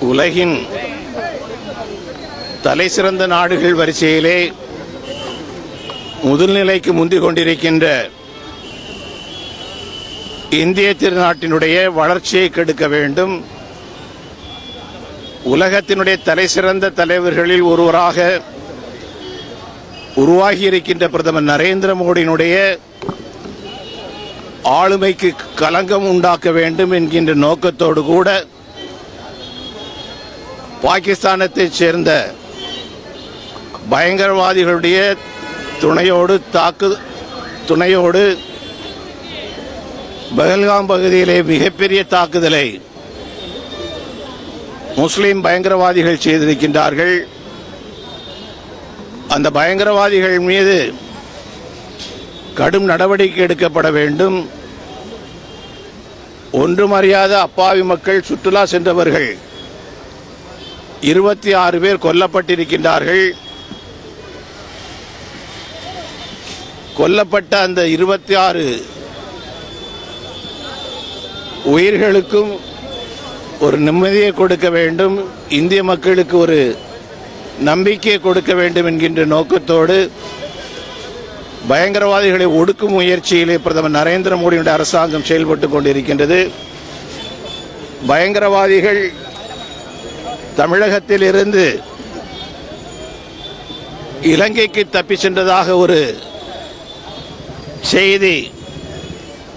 உலகின் தலைசிறந்த நாடுகள் வரிசையிலே முதல்நிலைக்கு முந்திக் கொண்டிருக்கின்ற இந்திய திருநாட்டினுடைய வளர்ச்சியை கெடுக்க வேண்டும். உலகத்தினுடைய தலைசிறந்த தலைவர்களில் ஒருவராக உருவாகி இருக்கின்ற பிரதமர் நரேந்திர மோடியினுடைய ஆளுமைக்கு களங்கம் உண்டாக்க வேண்டும் என்கின்ற நோக்கத்தோடு கூட பாகிஸ்தானத்தைச் சேர்ந்த பயங்கரவாதிகளுடைய துணையோடு பஹல்காம் பகுதியிலே மிகப்பெரிய தாக்குதலை முஸ்லிம் பயங்கரவாதிகள் செய்திருக்கின்றார்கள். அந்த பயங்கரவாதிகள் மீது கடும் நடவடிக்கை எடுக்கப்பட வேண்டும். ஒன்றும் அறியாத அப்பாவி மக்கள், சுற்றுலா சென்றவர்கள் 26 பேர் கொல்லப்பட்டிருக்கின்றார்கள். கொல்லப்பட்ட அந்த 26 உயிர்களுக்கும் ஒரு நிம்மதியை கொடுக்க வேண்டும், இந்திய மக்களுக்கு ஒரு நம்பிக்கையை கொடுக்க வேண்டும் என்கின்ற நோக்கத்தோடு பயங்கரவாதிகளை ஒடுக்கும் முயற்சியிலே பிரதமர் நரேந்திர மோடியுடைய அரசாங்கம் செயல்பட்டு கொண்டிருக்கின்றது. பயங்கரவாதிகள் தமிழகத்தில் இருந்து இலங்கைக்கு தப்பி சென்றதாக ஒரு செய்தி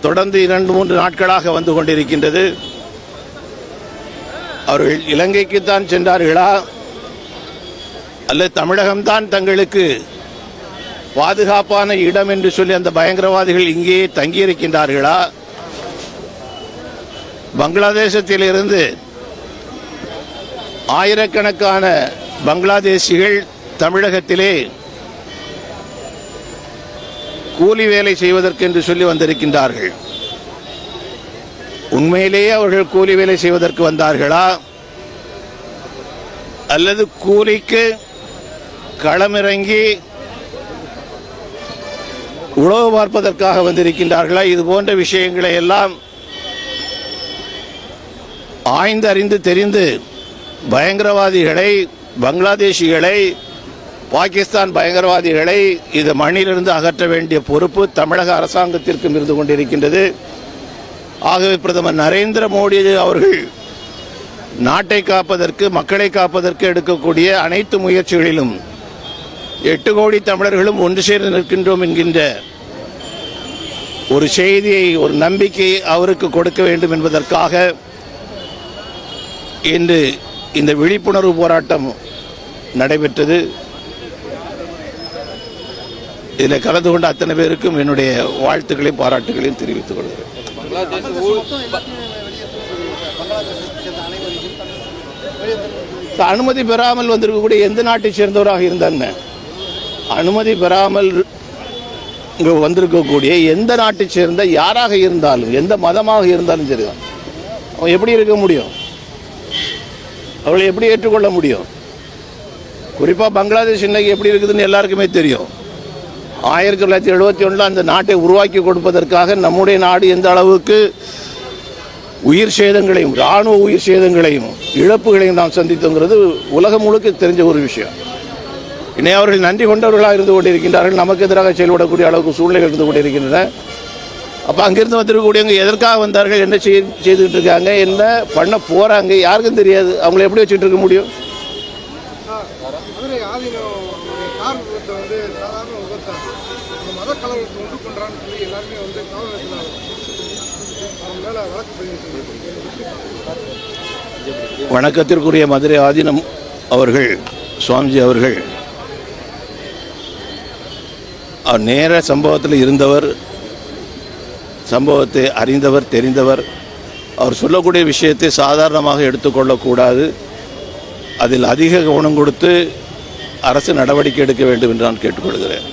தொடர்ந்து 2-3 நாட்களாக வந்து கொண்டிருக்கின்றது. அவர்கள் இலங்கைக்குத்தான் சென்றார்களா அல்லது தமிழகம்தான் தங்களுக்கு பாதுகாப்பான இடம் என்று சொல்லி அந்த பயங்கரவாதிகள் இங்கேயே தங்கியிருக்கின்றார்களா? பங்களாதேசத்தில் இருந்து ஆயிரக்கணக்கான பங்களாதேசிகள் தமிழகத்திலே கூலி வேலை செய்வதற்கு என்று சொல்லி வந்திருக்கின்றார்கள். உண்மையிலேயே அவர்கள் கூலி வேலை செய்வதற்கு வந்தார்களா அல்லது கூலிக்கு களமிறங்கி உளவு பார்ப்பதற்காக வந்திருக்கின்றார்களா? இது போன்ற விஷயங்களை எல்லாம் ஆய்ந்து அறிந்து தெரிந்து பயங்கரவாதிகளை, பங்களாதேஷிகளை, பாகிஸ்தான் பயங்கரவாதிகளை இது மண்ணிலிருந்து அகற்ற வேண்டிய பொறுப்பு தமிழக அரசாங்கத்திற்கும் இருந்து கொண்டிருக்கின்றது. ஆகவே பிரதமர் நரேந்திர மோடி அவர்கள் நாட்டை காப்பதற்கு, மக்களை காப்பதற்கு எடுக்கக்கூடிய அனைத்து முயற்சிகளிலும் 8 கோடி தமிழர்களும் ஒன்று சேர்ந்து நிற்கின்றோம் என்கின்ற ஒரு செய்தியை, ஒரு நம்பிக்கையை அவருக்கு கொடுக்க வேண்டும் என்பதற்காக இன்று இந்த விழிப்புணர்வு போராட்டம் நடைபெற்றது. இதில் கலந்து கொண்ட அத்தனை பேருக்கும் என்னுடைய வாழ்த்துக்களையும் பாராட்டுகளையும் தெரிவித்துக் கொள்கிறேன். அனுமதி பெறாமல் வந்திருக்கக்கூடிய எந்த நாட்டை சேர்ந்தவராக இருந்தாங்க, அனுமதி பெறாமல் இங்கு வந்திருக்கக்கூடிய எந்த நாட்டை சேர்ந்த யாராக இருந்தாலும், எந்த மதமாக இருந்தாலும் சரிதான், அவன் எப்படி இருக்க முடியும்? அவளை எப்படி ஏற்றுக்கொள்ள முடியும்? குறிப்பாக பங்களாதேஷ் இன்னைக்கு எப்படி இருக்குதுன்னு எல்லாருக்குமே தெரியும். 1971 அந்த நாட்டை உருவாக்கி கொடுப்பதற்காக நம்முடைய நாடு எந்த அளவுக்கு உயிர் சேதங்களையும், இராணுவ உயிர் சேதங்களையும், இழப்புகளையும் நாம் சந்தித்தோங்கிறது உலகம் முழுக்க தெரிஞ்ச ஒரு விஷயம். இன்னும் அவர்கள் நன்றி கொண்டவர்களாக இருந்து கொண்டிருக்கின்றார்கள். நமக்கு எதிராக செயல்படக்கூடிய அளவுக்கு சூழ்நிலைகள் இருந்து கொண்டிருக்கின்றன. அப்போ அங்கிருந்து வந்திருக்கக்கூடியவங்க எதற்காக வந்தார்கள், என்ன செய்துகிட்டு இருக்காங்க, என்ன பண்ண போகிறாங்க, யாருக்கும் தெரியாது. அவங்கள எப்படி வச்சுட்டு இருக்க முடியும்? வணக்கத்திற்குரிய மதுரை ஆதீனம் அவர்கள், சுவாமிஜி அவர்கள், அவர் நேர சம்பவத்தில் இருந்தவர், சம்பவத்தை அறிந்தவர், தெரிந்தவர். அவர் சொல்லக்கூடிய விஷயத்தை சாதாரணமாக எடுத்துக்கொள்ளக்கூடாது. அதில் அதிக கவனம் கொடுத்து அரசு நடவடிக்கை எடுக்க வேண்டும் என்று நான் கேட்டுக்கொள்கிறேன்.